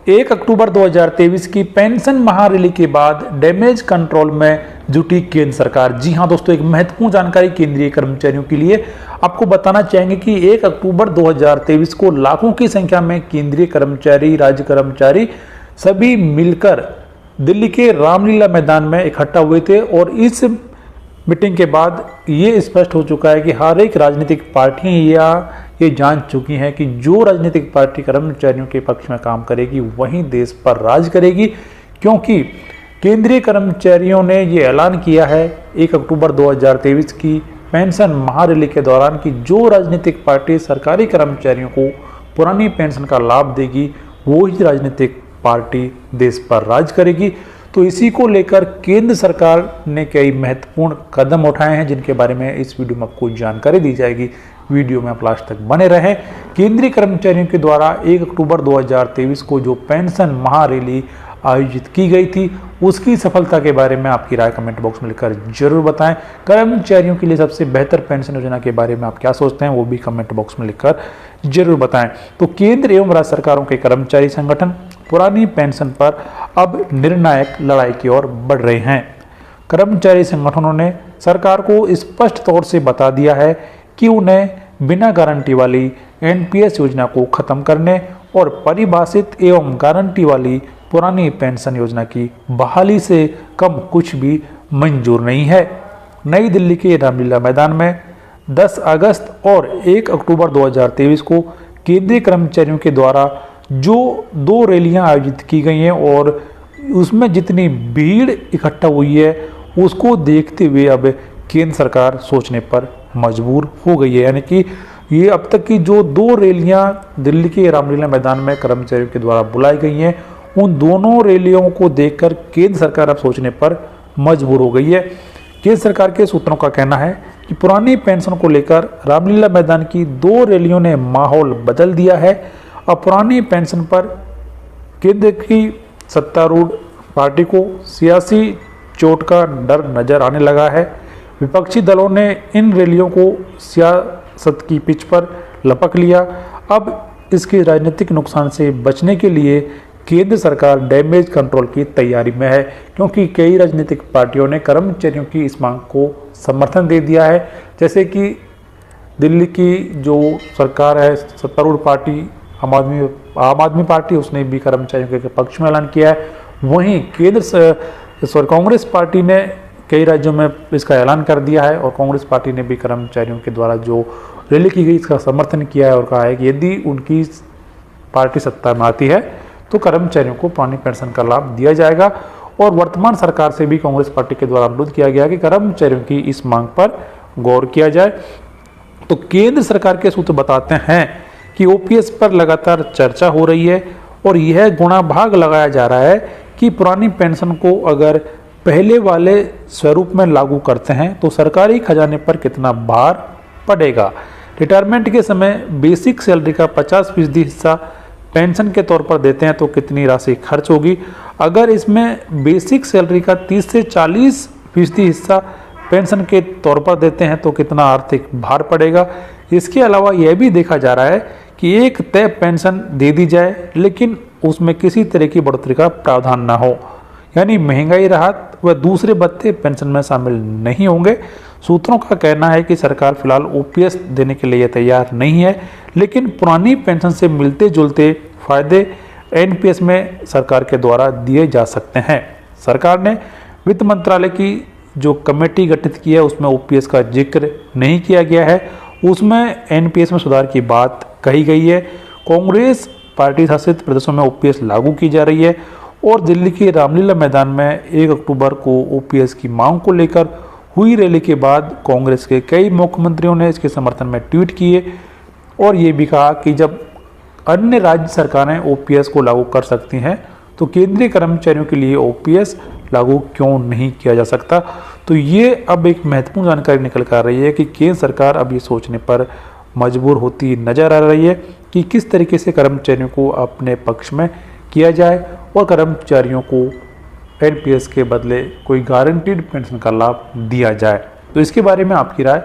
1 अक्टूबर 2023 की पेंशन महारैली के बाद डैमेज कंट्रोल में जुटी केंद्र सरकार। जी हां दोस्तों, एक महत्वपूर्ण जानकारी केंद्रीय कर्मचारियों के लिए आपको बताना चाहेंगे कि 1 अक्टूबर 2023 को लाखों की संख्या में केंद्रीय कर्मचारी, राज्य कर्मचारी सभी मिलकर दिल्ली के रामलीला मैदान में इकट्ठा हुए थे। और इस मीटिंग के बाद ये स्पष्ट हो चुका है कि हर एक राजनीतिक पार्टियां ये जान चुकी हैं कि जो राजनीतिक पार्टी कर्मचारियों के पक्ष में काम करेगी वही देश पर राज करेगी, क्योंकि केंद्रीय कर्मचारियों ने ये ऐलान किया है 1 अक्टूबर 2023 की पेंशन महारैली के दौरान कि जो राजनीतिक पार्टी सरकारी कर्मचारियों को पुरानी पेंशन का लाभ देगी वो ही राजनीतिक पार्टी देश पर राज करेगी। तो इसी को लेकर केंद्र सरकार ने कई महत्वपूर्ण कदम उठाए हैं, जिनके बारे में इस वीडियो में आपको जानकारी दी जाएगी। वीडियो में आप लास्ट तक बने रहें। केंद्रीय कर्मचारियों के द्वारा 1 अक्टूबर 2023 को जो पेंशन महारैली आयोजित की गई थी उसकी सफलता के बारे में आपकी राय कमेंट बॉक्स में लिखकर जरूर बताएं। कर्मचारियों के लिए सबसे बेहतर पेंशन योजना के बारे में आप क्या सोचते हैं वो भी कमेंट बॉक्स में लिखकर जरूर बताएं। तो केंद्र एवं राज्य सरकारों के कर्मचारी संगठन पुरानी पेंशन पर अब निर्णायक लड़ाई की ओर बढ़ रहे हैं। कर्मचारी संगठनों ने सरकार को स्पष्ट तौर से बता दिया है कि उन्हें बिना गारंटी वाली एनपीएस योजना को खत्म करने और परिभाषित एवं गारंटी वाली पुरानी पेंशन योजना की बहाली से कम कुछ भी मंजूर नहीं है। नई दिल्ली के रामलीला मैदान में 10 अगस्त और 1 अक्टूबर 2023 को केंद्रीय कर्मचारियों के द्वारा जो 2 रैलियां आयोजित की गई हैं और उसमें जितनी भीड़ इकट्ठा हुई है उसको देखते हुए अब केंद्र सरकार सोचने पर मजबूर हो गई है। यानी कि ये अब तक की जो 2 रैलियां दिल्ली के रामलीला मैदान में कर्मचारियों के द्वारा बुलाई गई हैं उन दोनों रैलियों को देखकर केंद्र सरकार अब सोचने पर मजबूर हो गई है। केंद्र सरकार के सूत्रों का कहना है कि पुरानी पेंशन को लेकर रामलीला मैदान की 2 रैलियों ने माहौल बदल दिया है। अब पुरानी पेंशन पर केंद्र की सत्तारूढ़ पार्टी को सियासी चोट का डर नजर आने लगा है। विपक्षी दलों ने इन रैलियों को सियासत की पिच पर लपक लिया। अब इसके राजनीतिक नुकसान से बचने के लिए केंद्र सरकार डैमेज कंट्रोल की तैयारी में है, क्योंकि कई राजनीतिक पार्टियों ने कर्मचारियों की इस मांग को समर्थन दे दिया है। जैसे कि दिल्ली की जो सरकार है, सत्तारूढ़ पार्टी आम आदमी पार्टी, उसने भी कर्मचारियों के पक्ष में ऐलान किया है। वहीं कांग्रेस पार्टी ने कई राज्यों में इसका ऐलान कर दिया है और कांग्रेस पार्टी ने भी कर्मचारियों के द्वारा जो रैली की गई इसका समर्थन किया है और कहा है कि यदि उनकी पार्टी सत्ता में आती है तो कर्मचारियों को पुरानी पेंशन का लाभ दिया जाएगा। और वर्तमान सरकार से भी कांग्रेस पार्टी के द्वारा अनुरोध किया गया कि कर्मचारियों की इस मांग पर गौर किया जाए। तो केंद्र सरकार के सूत्र बताते हैं कि ओपीएस पर लगातार चर्चा हो रही है और यह गुणा भाग लगाया जा रहा है कि पुरानी पेंशन को अगर पहले वाले स्वरूप में लागू करते हैं तो सरकारी खजाने पर कितना भार पड़ेगा। रिटायरमेंट के समय बेसिक सैलरी का 50% हिस्सा पेंशन के तौर पर देते हैं तो कितनी राशि खर्च होगी। अगर इसमें बेसिक सैलरी का 30 से 40% हिस्सा पेंशन के तौर पर देते हैं तो कितना आर्थिक भार पड़ेगा। इसके अलावा यह भी देखा जा रहा है कि एक तय पेंशन दे दी जाए लेकिन उसमें किसी तरह की बढ़ोतरी का प्रावधान ना हो, यानी महंगाई राहत व दूसरे भत्ते पेंशन में शामिल नहीं होंगे। सूत्रों का कहना है कि सरकार फिलहाल ओपीएस देने के लिए तैयार नहीं है, लेकिन पुरानी पेंशन से मिलते जुलते फायदे एनपीएस में सरकार के द्वारा दिए जा सकते हैं। सरकार ने वित्त मंत्रालय की जो कमेटी गठित की है उसमें ओपीएस का जिक्र नहीं किया गया है, उसमें एनपीएस में सुधार की बात कही गई है। कांग्रेस पार्टी शासित प्रदेशों में ओपीएस लागू की जा रही है और दिल्ली के रामलीला मैदान में 1 अक्टूबर को ओपीएस की मांग को लेकर हुई रैली के बाद कांग्रेस के कई मुख्यमंत्रियों ने इसके समर्थन में ट्वीट किए और ये भी कहा कि जब अन्य राज्य सरकारें ओपीएस को लागू कर सकती हैं तो केंद्रीय कर्मचारियों के लिए ओपीएस लागू क्यों नहीं किया जा सकता। तो ये अब एक महत्वपूर्ण जानकारी निकल कर आ रही है कि केंद्र सरकार अब ये सोचने पर मजबूर होती नजर आ रही है कि किस तरीके से कर्मचारियों को अपने पक्ष में किया जाए और कर्मचारियों को एनपीएस के बदले कोई गारंटीड पेंशन का लाभ दिया जाए। तो इसके बारे में आपकी राय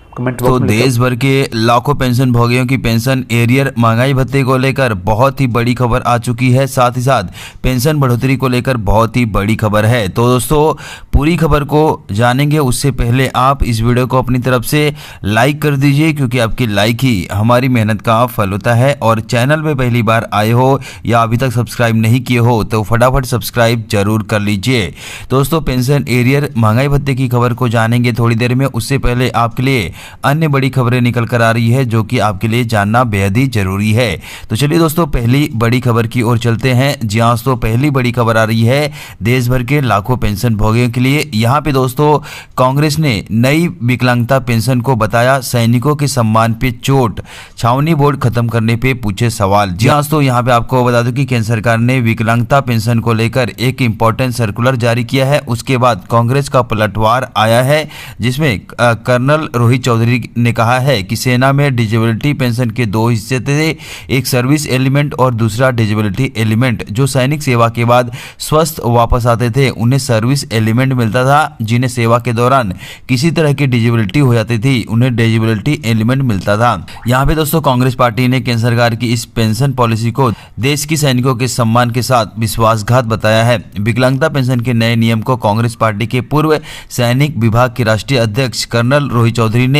कमेंट तो बॉक्स में देश भर के लाखों पेंशन भोगियों की पेंशन एरियर महंगाई भत्ते को लेकर बहुत ही बड़ी खबर आ चुकी है। साथ ही साथ पेंशन बढ़ोतरी को लेकर बहुत ही बड़ी खबर है। तो दोस्तों पूरी खबर को जानेंगे उससे पहले आप इस वीडियो को अपनी तरफ से लाइक कर दीजिए, क्योंकि आपकी लाइक ही हमारी मेहनत का फल होता है। और चैनल में पहली बार आए हो या अभी तक सब्सक्राइब नहीं किए हो तो फटाफट सब्सक्राइब जरूर कर लीजिए। दोस्तों पेंशन एरियर महंगाई भत्ते की खबर को जानेंगे थोड़ी देर में। उससे पहले आपके लिए अन्य बड़ी खबरें निकल कर आ रही है जो कि आपके लिए जानना बेहद ही जरूरी है। तो चलिए दोस्तों पहली बड़ी खबर की ओर चलते हैं। जी हाँ दोस्तों पहली बड़ी खबर आ रही है देश भर के लाखों पेंशन भोगियों के लिए। यहाँ पे दोस्तों कांग्रेस ने नई विकलांगता पेंशन को बताया सैनिकों के सम्मान पे चोट, छावनी बोर्ड खत्म करने पे पूछे सवाल। जी हाँ दोस्तों यहाँ पे आपको बता दूं कि केंद्र सरकार ने विकलांगता पेंशन को लेकर एक इंपॉर्टेंट सर्कुलर जारी किया है। उसके बाद कांग्रेस का पलटवार आया है, जिसमें कर्नल रोहित चौधरी ने कहा है कि सेना में डिजेबिलिटी पेंशन के दो हिस्से थे, एक सर्विस एलिमेंट और दूसरा डिजेबिलिटी एलिमेंट। जो सैनिक सेवा के बाद स्वस्थ वापस आते थे उन्हें सर्विस एलिमेंट मिलता था, जिन्हें सेवा के दौरान किसी तरह की डिजेबिलिटी हो जाती थी उन्हें डिजेबिलिटी एलिमेंट मिलता था। यहाँ पे दोस्तों कांग्रेस पार्टी ने केंद्र सरकार की इस पेंशन पॉलिसी को देश की सैनिकों के सम्मान के साथ विश्वासघात बताया है। विकलांगता पेंशन के नए नियम को कांग्रेस पार्टी के पूर्व सैनिक विभाग के राष्ट्रीय अध्यक्ष कर्नल रोहित चौधरी ने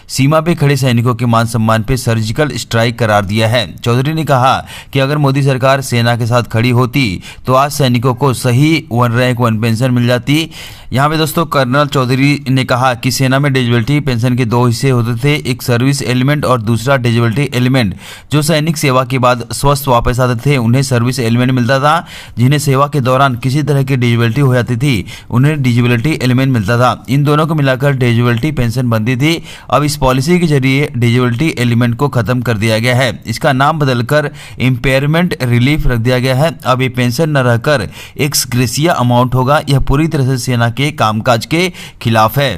सीमा पे खड़े सैनिकों के मान सम्मान पे सर्जिकल स्ट्राइक करार दिया है। चौधरी ने कहा कि अगर मोदी सरकार सेना के साथ खड़ी होती तो आज सैनिकों को सही वन रैंक वन पेंशन मिल जाती। यहाँ पे दोस्तों कर्नल चौधरी ने कहा कि सेना में डिजेबिलिटी पेंशन के दो हिस्से होते थे, एक सर्विस एलिमेंट और दूसरा डिजेबिलिटी एलिमेंट। जो सैनिक सेवा के बाद स्वस्थ वापस आते थे उन्हें सर्विस एलिमेंट मिलता था, जिन्हें सेवा के दौरान किसी तरह की डिजेबिलिटी हो जाती थी उन्हें डिजेबिलिटी एलिमेंट मिलता था। इन दोनों को मिलाकर डिजेबिलिटी पेंशन बनती थी। अब इस पॉलिसी के जरिए डिजेबिलिटी एलिमेंट को खत्म कर दिया गया है। इसका नाम बदलकर इम्पेयरमेंट रिलीफ रख दिया गया है। अब ये पेंशन न रहकर एक्स ग्रेसिया अमाउंट होगा। यह पूरी तरह से सेना के कामकाज के खिलाफ है।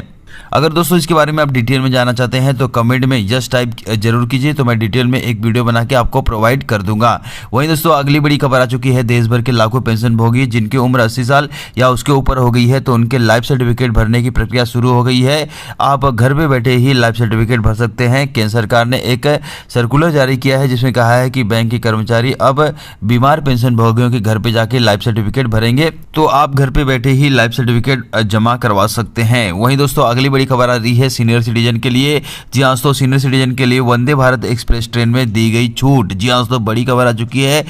अगर दोस्तों इसके बारे में आप डिटेल में जानना चाहते हैं तो कमेंट में यस टाइप जरूर कीजिए, तो मैं डिटेल में एक वीडियो बना के आपको प्रोवाइड कर दूंगा। वहीं दोस्तों अगली बड़ी खबर आ चुकी है देश भर के लाखों पेंशन भोगी जिनकी उम्र 80 साल या उसके ऊपर हो गई है तो उनके लाइफ सर्टिफिकेट भरने की प्रक्रिया शुरू हो गई है। आप घर पे बैठे ही लाइफ सर्टिफिकेट भर सकते हैं। केंद्र सरकार ने एक सर्कुलर जारी किया है जिसमें कहा है कि बैंक के कर्मचारी अब बीमार पेंशन भोगियों के घर पे जाके लाइफ सर्टिफिकेट भरेंगे, तो आप घर पे बैठे ही लाइफ सर्टिफिकेट जमा करवा सकते हैं। वहीं दोस्तों अगली बड़ी खबर आ रही है सीनियर सिटीजन के लिए। जी हाँ दोस्तों सीनियर सिटीजन के लिए वंदे भारत एक्सप्रेस ट्रेन में दी गई छूट। जी हाँ दोस्तों बड़ी खबर आ चुकी है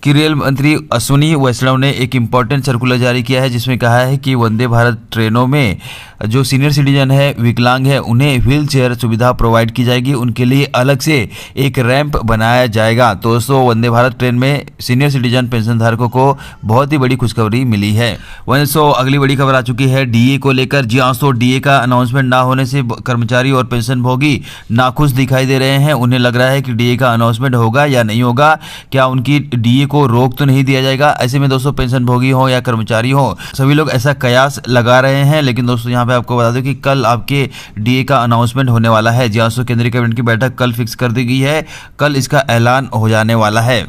कि रेल मंत्री अश्विनी वैष्णव ने एक इंपॉर्टेंट सर्कुलर जारी किया है जिसमें कहा है कि वंदे भारत ट्रेनों में जो सीनियर सिटीजन है, विकलांग है, उन्हें व्हील चेयर सुविधा प्रोवाइड की जाएगी। उनके लिए अलग से एक रैंप बनाया जाएगा। तो दोस्तों वंदे भारत ट्रेन में सीनियर सिटीजन पेंशन धारकों को बहुत ही बड़ी खुशखबरी मिली है। वहीं दोस्तों अगली बड़ी खबर आ चुकी है डीए को लेकर। जी हाँ दोस्तों डीए का अनाउंसमेंट ना होने से कर्मचारी और पेंशन भोगी नाखुश दिखाई दे रहे हैं। उन्हें लग रहा है कि डीए का अनाउंसमेंट होगा या नहीं होगा, क्या उनकी डीए को रोक तो नहीं दिया जाएगा। ऐसे में दोस्तों पेंशन भोगी हो या कर्मचारी हो सभी लोग ऐसा कयास लगा रहे हैं। लेकिन दोस्तों यहाँ पे आपको बता दूं कि कल आपके डीए का अनाउंसमेंट होने वाला है। जी हाँ दोस्तों केंद्रीय कैबिनेट की बैठक कल फिक्स कर दी गई है, कल इसका ऐलान हो जाने वाला है।